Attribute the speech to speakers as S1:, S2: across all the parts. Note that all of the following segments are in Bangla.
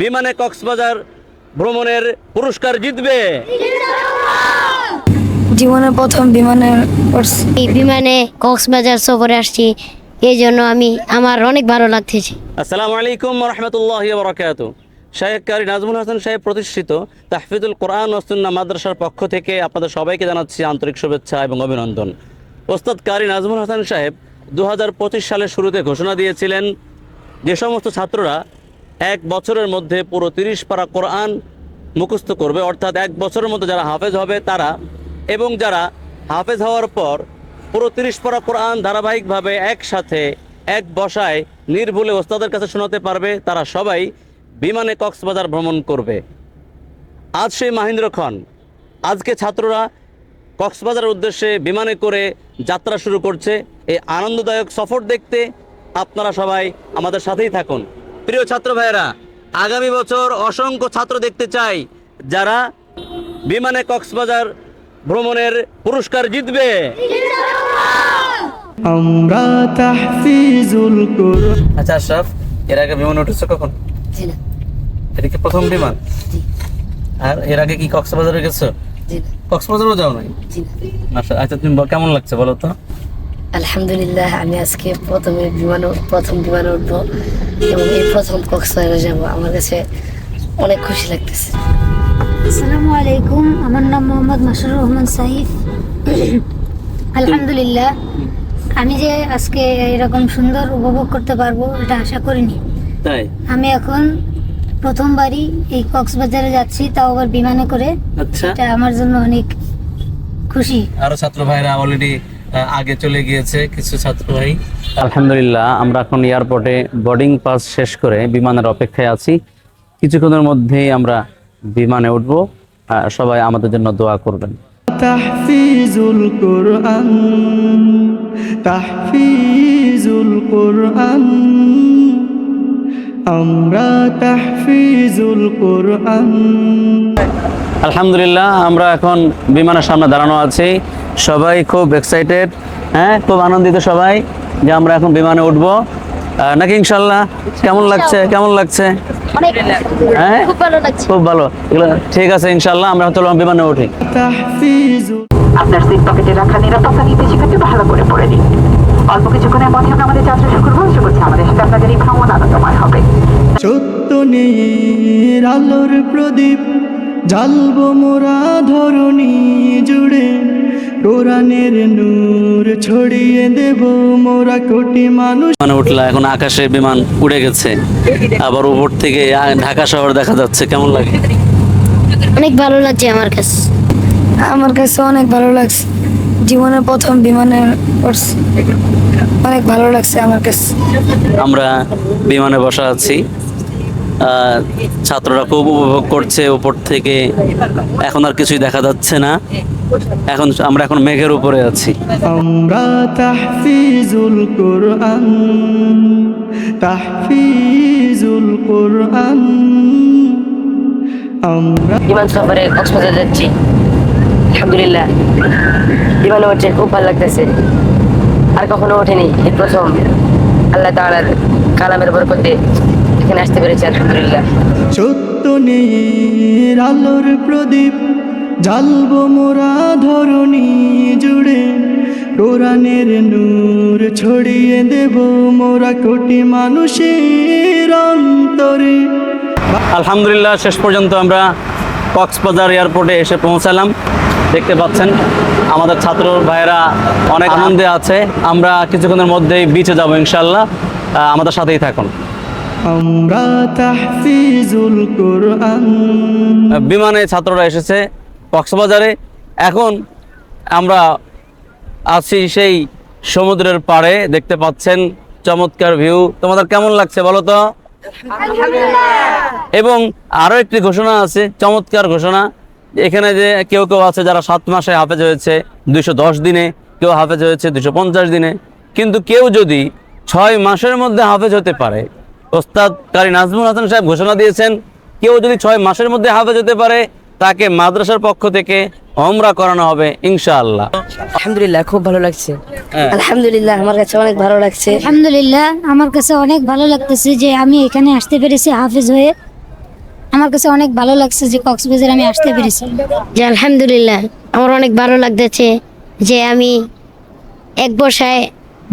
S1: বিমানে কক্সবাজার ভ্রমণের পুরস্কার জিতবে।
S2: জীবনের প্রথম বিমানে উঠছি।
S3: এই বিমানে কক্সবাজার সফরে আসছি, এই জন্য আমার অনেক ভালো লাগতেছে।
S1: আসসালামু আলাইকুম ওয়া রাহমাতুল্লাহি ওয়া বারাকাতুহু। শায়েখ কারি নাজমুল হাসান সাহেব প্রতিষ্ঠিত তাহফিজুল কোরআন ও সুন্নাহ মাদ্রাসার পক্ষ থেকে আপনাদের সবাইকে জানাচ্ছি আন্তরিক শুভেচ্ছা এবং অভিনন্দন। ওস্তাদ কারি নাজমুল হাসান সাহেব 2025 সালের শুরুতে ঘোষণা দিয়েছিলেন যে সমস্ত ছাত্ররা এক বছরের মধ্যে পুরো 30 পারা কোরআন মুখস্থ করবে, অর্থাৎ এক বছরের মধ্যে যারা হাফেজ হবে তারা, এবং যারা হাফেজ হওয়ার পর পুরো 30 পারা কোরআন ধারাবাহিকভাবে একসাথে এক বসায় নির্ভুলে ওস্তাদের কাছে শোনাতে পারবে, তারা সবাই বিমানে কক্সবাজার ভ্রমণ করবে। আজ সেই মাহেন্দ্রক্ষণ, আজকে ছাত্ররা কক্সবাজারের উদ্দেশ্যে বিমানে করে যাত্রা শুরু করছে। এই আনন্দদায়ক সফর দেখতে আপনারা সবাই আমাদের সাথেই থাকুন। প্রিয় ছাত্র ভাইয়েরা, আগামী বছর অসংখ্য ছাত্র দেখতে চাই যারা বিমানে কক্সবাজার ভ্রমণের পুরস্কার জিতবে।
S4: আমরা তাহফিজুল কোরআন।
S1: আচ্ছা আশরাফ, এর আগে বিমানে উঠেছো কখন?
S3: জি না।
S1: এটা কি প্রথম বিমান?
S3: জি।
S1: আর এর আগে কি কক্সবাজারে গেছো?
S3: জি না।
S1: কক্সবাজারও যাও নাই?
S3: জি না।
S1: আচ্ছা, তুমি কেমন লাগছে বলো তো?
S3: আলহামদুলিল্লাহ, আমি আজকে প্রথম বিমানে উঠবো এবং এই প্রথম কক্সবাজারে যাব। আমার কাছে অনেক খুশি লাগতেছে।
S2: আসসালামু আলাইকুম, আমার নাম মোহাম্মদ মাসুর রহমান সাইফ। আলহামদুলিল্লাহ, আমি যে আজকে এরকম সুন্দর উপভোগ করতে পারবো এটা আশা করিনি।
S1: তাই?
S2: আমি এখন প্রথমবারই এই কক্সবাজারে যাচ্ছি, তাও আবার বিমানে করে।
S1: আচ্ছা,
S2: এটা আমার জন্য অনেক খুশি।
S1: আরো ছাত্র ভাইরা অলরেডি আগে চলে গিয়েছে কিছু ছাত্র ভাই। আলহামদুলিল্লাহ, আমরা এখন এয়ারপোর্টে বোর্ডিং পাস শেষ করে বিমানের অপেক্ষায় আছি। কিছুক্ষণের মধ্যেই আমরা বিমানে উঠবো। সবাই আমাদের জন্য দোয়া করবেন।
S4: তাহফিজুল কোরআন, তাহফিজুল কোরআন, আমরা তাহফিজুল কোরআন।
S1: আলহামদুলিল্লাহ, আমরা এখন বিমানের সামনে দাঁড়ানো আছি। সবাই খুব এক্সাইটেড, খুব আনন্দিত সবাই যে আমরা এখন বিমানে উঠবো নাকি ইনশাল্লাহ। কেমন লাগছে? হ্যাঁ,
S3: খুব ভালো লাগছে।
S1: খুব ভালো। ঠিক আছে, ইনশাল্লাহ আমরা চলো বিমানে উঠি।
S4: তাহফিজুল
S5: আপনার সিট পকেটে রাখা নিরাপত্তা নির্দেশিকাটি ভালো করে পড়ে নিন। অল্প কিছুক্ষণের মধ্যে আমাদের যাত্রা শুরু করছে। আমাদের সাথে আপনাদের এই ভ্রমণ আনন্দময় হবে।
S4: সত্য নীর আলোর প্রদীপ জ্বালবো মোরা ধরণী জুড়ে, কোরআনের নূর ছড়িয়ে দেব মোরা কোটি মানুষ।
S1: বিমানে উঠলা, এখন আকাশে বিমান উড়ে গেছে, আবার উপর থেকে ঢাকা শহর দেখা যাচ্ছে। কেমন লাগে?
S3: অনেক ভালো লাগছে আমার কাছে।
S2: আমার কাছে অনেক ভালো লাগছে, জীবনের প্রথম বিমানে উঠছি। অনেক ভালো লাগছে আমার কাছে।
S1: আমরা বিমানে বসা আছি, ছাত্ররা খুব উপভোগ করছে উপর থেকে। এখন আর কিছুই দেখা যাচ্ছে না, আমরা এখন মেঘের উপরে আছি।
S4: আমরা তাহফিজুল কোরআন, তাহফিজুল কোরআন, আমরা
S6: বিমান সফরে কক্সবাজার যাচ্ছি। আলহামদুলিল্লাহ, বিমানে উঠছে, খুব ভালো লাগতেছে। আর কখনো ওঠেনি, এই প্রথম। আল্লাহ তাআলার কালামের বরকতে এখানে আসতে পেরেছি, আলহামদুলিল্লাহ।
S4: সত্য নীর আলোর প্রদীপ জ্বালবো মোরা ধরণী জুড়ে, কোরআনের নূর ছড়িয়ে দেব মোরা কোটি মানুষের অন্তরে।
S1: আলহামদুলিল্লাহ, শেষ পর্যন্ত আমরা কক্সবাজার এয়ারপোর্টে এসে পৌঁছালাম। দেখতে পাচ্ছেন আমাদের ছাত্র ভাইয়েরা অনেক আনন্দে আছে। আমরা কিছুক্ষণের মধ্যেই বিচে যাব ইনশাল্লাহ, আমাদের সাথেই থাকুন।
S4: আমরা তাহফিজুল কোরআন।
S1: বিমানে ছাত্ররা এসেছে কক্সবাজারে। এখন আমরা আছি সেই সমুদ্রের পাড়ে, দেখতে পাচ্ছেন চমৎকার ভিউ। তোমাদের কেমন লাগছে বলো তো? এবং আরো একটি ঘোষণা আছে, চমৎকার ঘোষণা। এখানে যে কেউ আছে যারা 7 মাসে হাফেজ হয়েছে, 210 দিনে, কেউ হাফেজ হয়েছে 250 দিনে, কিন্তু কেউ যদি 6 মাসের মধ্যে হাফেজ হতে পারে, ওস্তাদ কারি নাজমুল হাসান সাহেব ঘোষণা দিয়েছেন কেউ যদি 6 মাসের মধ্যে হাফেজ হতে পারে তাকে মাদ্রাসার পক্ষ থেকে ওমরা করানো হবে ইনশাআল্লাহ।
S6: আলহামদুলিল্লাহ, খুব ভালো লাগছে।
S3: আলহামদুলিল্লাহ, আমার কাছে অনেক ভালো লাগছে।
S2: আলহামদুলিল্লাহ, আমার কাছে অনেক ভালো লাগতেছে যে আমি এখানে আসতে পেরেছি হাফেজ হয়ে।
S7: আমার কাছে অনেক ভালো লাগছে যে কক্সবাজার আমি আসতে পেরেছি।
S3: যে আলহামদুলিল্লাহ আমার অনেক ভালো লাগতেছে যে আমি এক বসায়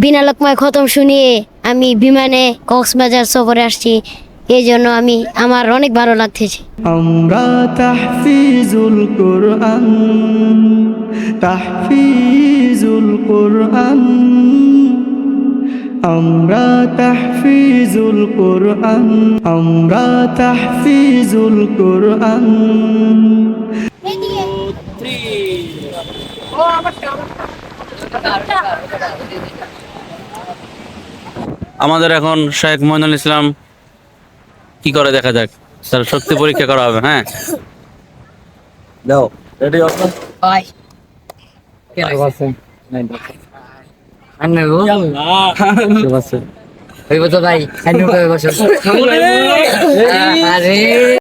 S3: বিনা লোকমায় খতম শুনিয়ে আমি বিমানে কক্সবাজার সফরে আসছি, এই জন্য আমার অনেক ভালো লাগতেছে।
S4: আমরা তাহফিজুল কোরআন, তাহফিজুল কোরআন, আমরা তাহফিজুল কোরআন, আমরা তাহফিজুল কোরআন।
S1: আমাদের এখন শেখ মইনুল ইসলাম কি করে দেখা যাক, তার শক্তি পরীক্ষা করা হবে। হ্যাঁ, দাও রেডি আছো?
S6: ভাই ভাই আরে